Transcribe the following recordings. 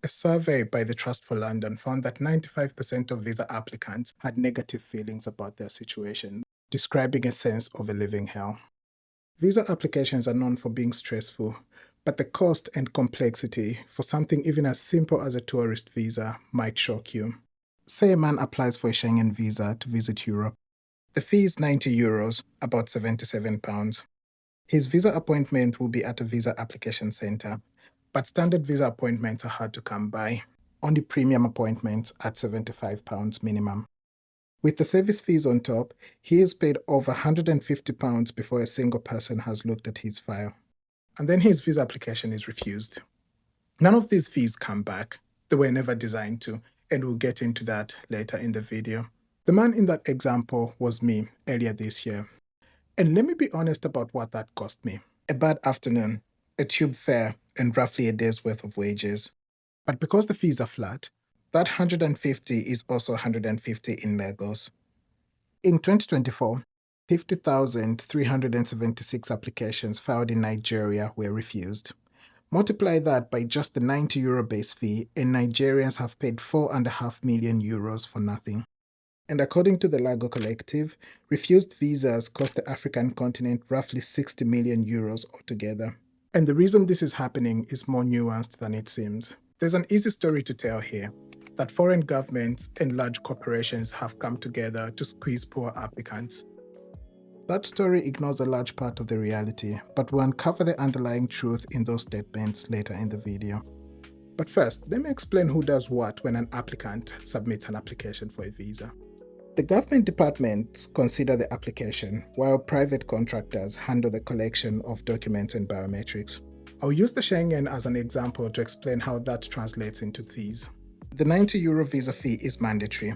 A survey by the Trust for London found that 95% of visa applicants had negative feelings about their situation, describing a sense of a living hell. Visa applications are known for being stressful, but the cost and complexity for something even as simple as a tourist visa might shock you. Say a man applies for a Schengen visa to visit Europe. The fee is €90, about £77. His visa appointment will be at a visa application center, but standard visa appointments are hard to come by. Only premium appointments at £75 minimum. With the service fees on top, he has paid over £150 before a single person has looked at his file. And then his visa application is refused. None of these fees come back. They were never designed to, and we'll get into that later in the video. The man in that example was me earlier this year. And let me be honest about what that cost me. A bad afternoon, a tube fare, and roughly a day's worth of wages. But because the fees are flat, that 150 is also 150 in Lagos. In 2024, 50,376 applications filed in Nigeria were refused. Multiply that by just the €90 base fee, and Nigerians have paid €4.5 million for nothing. And according to the Lago Collective, refused visas cost the African continent roughly €60 million altogether. And the reason this is happening is more nuanced than it seems. There's an easy story to tell here, that foreign governments and large corporations have come together to squeeze poor applicants. That story ignores a large part of the reality, but we'll uncover the underlying truth in those statements later in the video. But first, let me explain who does what when an applicant submits an application for a visa. The government departments consider the application, while private contractors handle the collection of documents and biometrics. I'll use the Schengen as an example to explain how that translates into fees. The €90 visa fee is mandatory.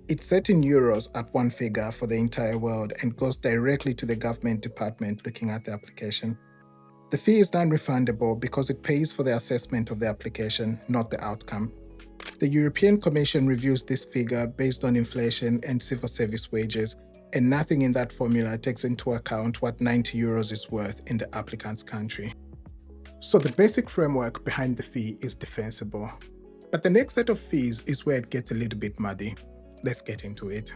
It's set in euros at one figure for the entire world and goes directly to the government department looking at the application. The fee is non-refundable because it pays for the assessment of the application, not the outcome. The European Commission reviews this figure based on inflation and civil service wages, and nothing in that formula takes into account what €90 is worth in the applicant's country. So the basic framework behind the fee is defensible. But the next set of fees is where it gets a little bit muddy. Let's get into it.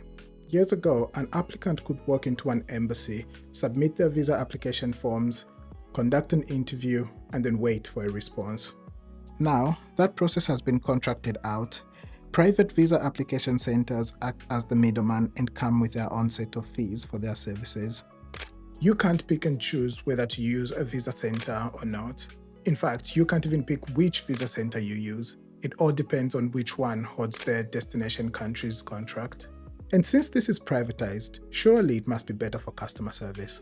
Years ago, an applicant could walk into an embassy, submit their visa application forms, conduct an interview, and then wait for a response. Now, that process has been contracted out. Private visa application centers act as the middleman and come with their own set of fees for their services. You can't pick and choose whether to use a visa center or not. In fact, you can't even pick which visa center you use. It all depends on which one holds their destination country's contract. And since this is privatized, surely it must be better for customer service.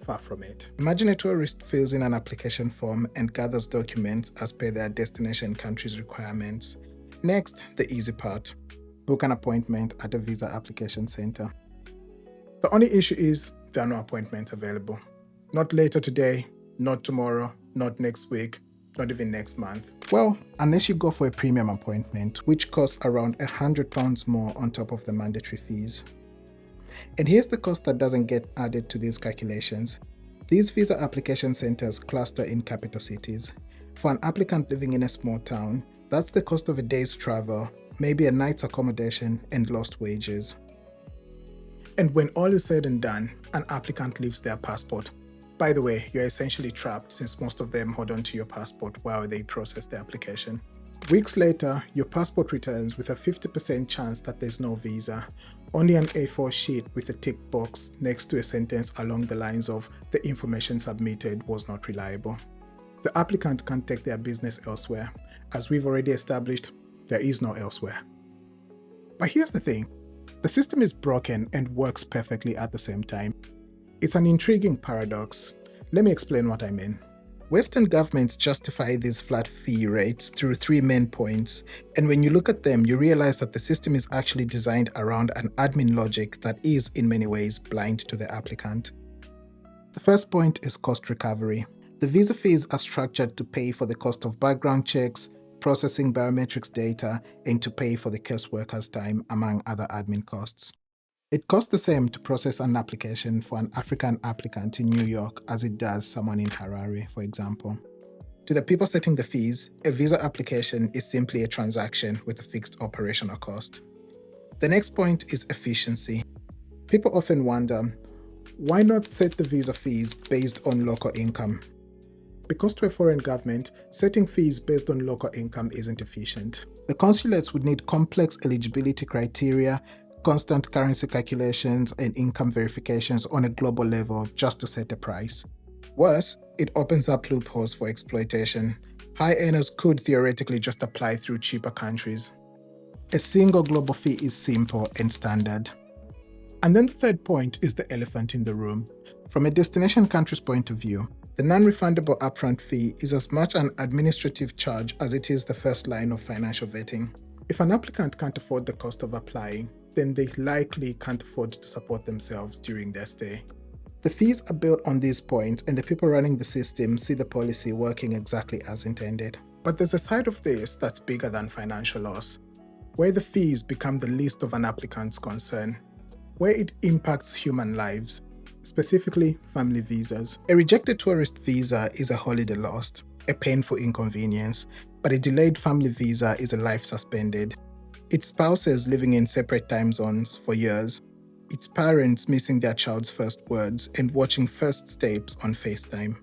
Far from it. Imagine a tourist fills in an application form and gathers documents as per their destination country's requirements. Next, the easy part. Book an appointment at a visa application center. The only issue is there are no appointments available. Not later today, not tomorrow, not next week, not even next month. Well, unless you go for a premium appointment, which costs around £100 more on top of the mandatory fees. And here's the cost that doesn't get added to these calculations. These visa application centers cluster in capital cities. For an applicant living in a small town, that's the cost of a day's travel, maybe a night's accommodation, and lost wages. And when all is said and done, an applicant leaves their passport. By the way, you're essentially trapped since most of them hold on to your passport while they process the application. Weeks later, your passport returns with a 50% chance that there's no visa, only an A4 sheet with a tick box next to a sentence along the lines of "the information submitted was not reliable." The applicant can't take their business elsewhere. As we've already established, there is no elsewhere. But here's the thing, the system is broken and works perfectly at the same time. It's an intriguing paradox. Let me explain what I mean. Western governments justify these flat fee rates through three main points, and when you look at them, you realize that the system is actually designed around an admin logic that is, in many ways, blind to the applicant. The first point is cost recovery. The visa fees are structured to pay for the cost of background checks, processing biometrics data, and to pay for the caseworker's time, among other admin costs. It costs the same to process an application for an African applicant in New York as it does someone in Harare, for example. To the people setting the fees, a visa application is simply a transaction with a fixed operational cost. The next point is efficiency. People often wonder, why not set the visa fees based on local income? Because to a foreign government, setting fees based on local income isn't efficient. The consulates would need complex eligibility criteria, constant currency calculations, and income verifications on a global level just to set a price. Worse, it opens up loopholes for exploitation. High earners could theoretically just apply through cheaper countries. A single global fee is simple and standard. And then the third point is the elephant in the room. From a destination country's point of view, the non-refundable upfront fee is as much an administrative charge as it is the first line of financial vetting. If an applicant can't afford the cost of applying, then they likely can't afford to support themselves during their stay. The fees are built on these points, and the people running the system see the policy working exactly as intended. But there's a side of this that's bigger than financial loss, where the fees become the least of an applicant's concern, where it impacts human lives, specifically family visas. A rejected tourist visa is a holiday lost, a painful inconvenience, but a delayed family visa is a life suspended. It's spouses living in separate time zones for years. It's parents missing their child's first words and watching first steps on FaceTime.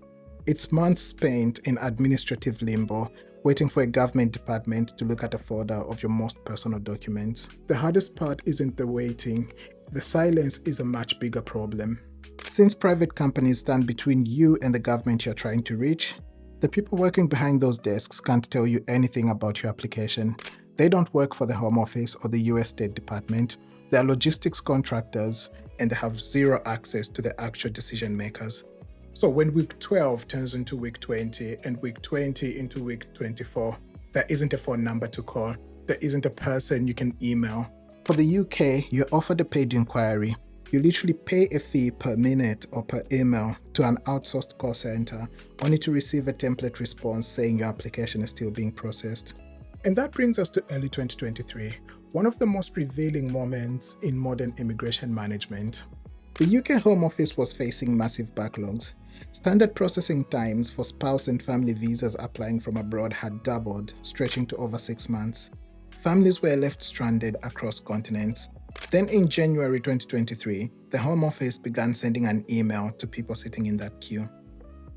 It's months spent in administrative limbo, waiting for a government department to look at a folder of your most personal documents. The hardest part isn't the waiting. The silence is a much bigger problem. Since private companies stand between you and the government you're trying to reach, the people working behind those desks can't tell you anything about your application. They don't work for the Home Office or the US State Department. They're logistics contractors, and they have zero access to the actual decision makers. So when week 12 turns into week 20 and week 20 into week 24, there isn't a phone number to call. There isn't a person you can email. For the UK, you're offered a paid inquiry. You literally pay a fee per minute or per email to an outsourced call center, only to receive a template response saying your application is still being processed. And that brings us to early 2023, one of the most revealing moments in modern immigration management. The UK Home Office was facing massive backlogs. Standard processing times for spouse and family visas applying from abroad had doubled, stretching to over 6 months. Families were left stranded across continents. Then in January 2023, the Home Office began sending an email to people sitting in that queue.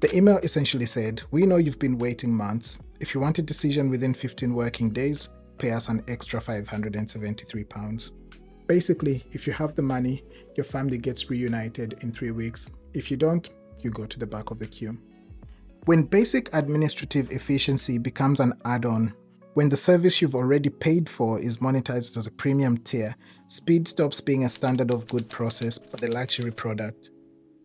The email essentially said, "We know you've been waiting months. If you want a decision within 15 working days, pay us an extra £573. Basically, if you have the money, your family gets reunited in 3 weeks. If you don't, you go to the back of the queue. When basic administrative efficiency becomes an add-on, when the service you've already paid for is monetized as a premium tier, speed stops being a standard of good process but a luxury product.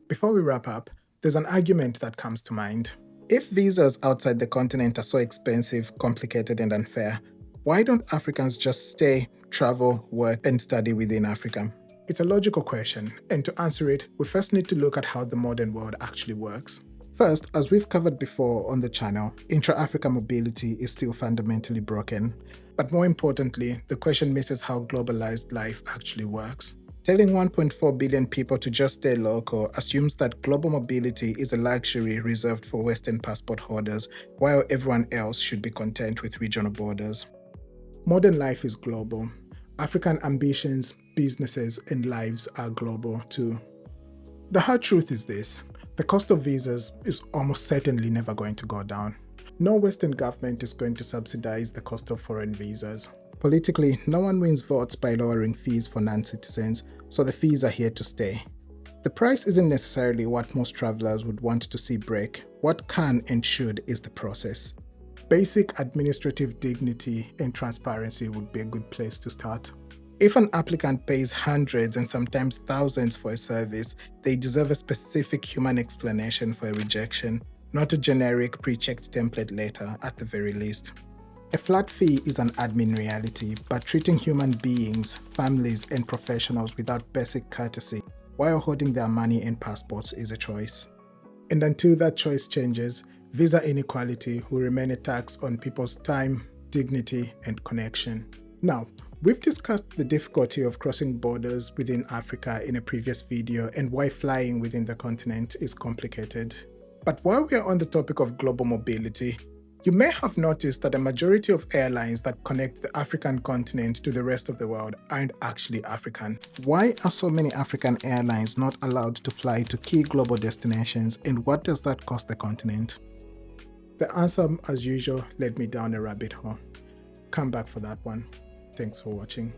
Before we wrap up, there's an argument that comes to mind. If visas outside the continent are so expensive, complicated, and unfair, why don't Africans just stay, travel, work, and study within Africa? It's a logical question, and to answer it, we first need to look at how the modern world actually works. First, as we've covered before on the channel, intra-Africa mobility is still fundamentally broken. But more importantly, the question misses how globalized life actually works. Telling 1.4 billion people to just stay local assumes that global mobility is a luxury reserved for Western passport holders, while everyone else should be content with regional borders. Modern life is global. African ambitions, businesses, and lives are global too. The hard truth is this: the cost of visas is almost certainly never going to go down. No Western government is going to subsidize the cost of foreign visas. Politically, no one wins votes by lowering fees for non-citizens, so the fees are here to stay. The price isn't necessarily what most travelers would want to see break. What can and should is the process. Basic administrative dignity and transparency would be a good place to start. If an applicant pays hundreds and sometimes thousands for a service, they deserve a specific human explanation for a rejection, not a generic pre-checked template letter at the very least. A flat fee is an admin reality, but treating human beings, families, and professionals without basic courtesy while holding their money and passports is a choice. And until that choice changes, visa inequality will remain a tax on people's time, dignity, and connection. Now, we've discussed the difficulty of crossing borders within Africa in a previous video and why flying within the continent is complicated. But while we are on the topic of global mobility, You may have noticed that the majority of airlines that connect the African continent to the rest of the world aren't actually African. Why are so many African airlines not allowed to fly to key global destinations, and what does that cost the continent? The answer, as usual, led me down a rabbit hole. Come back for that one. Thanks for watching.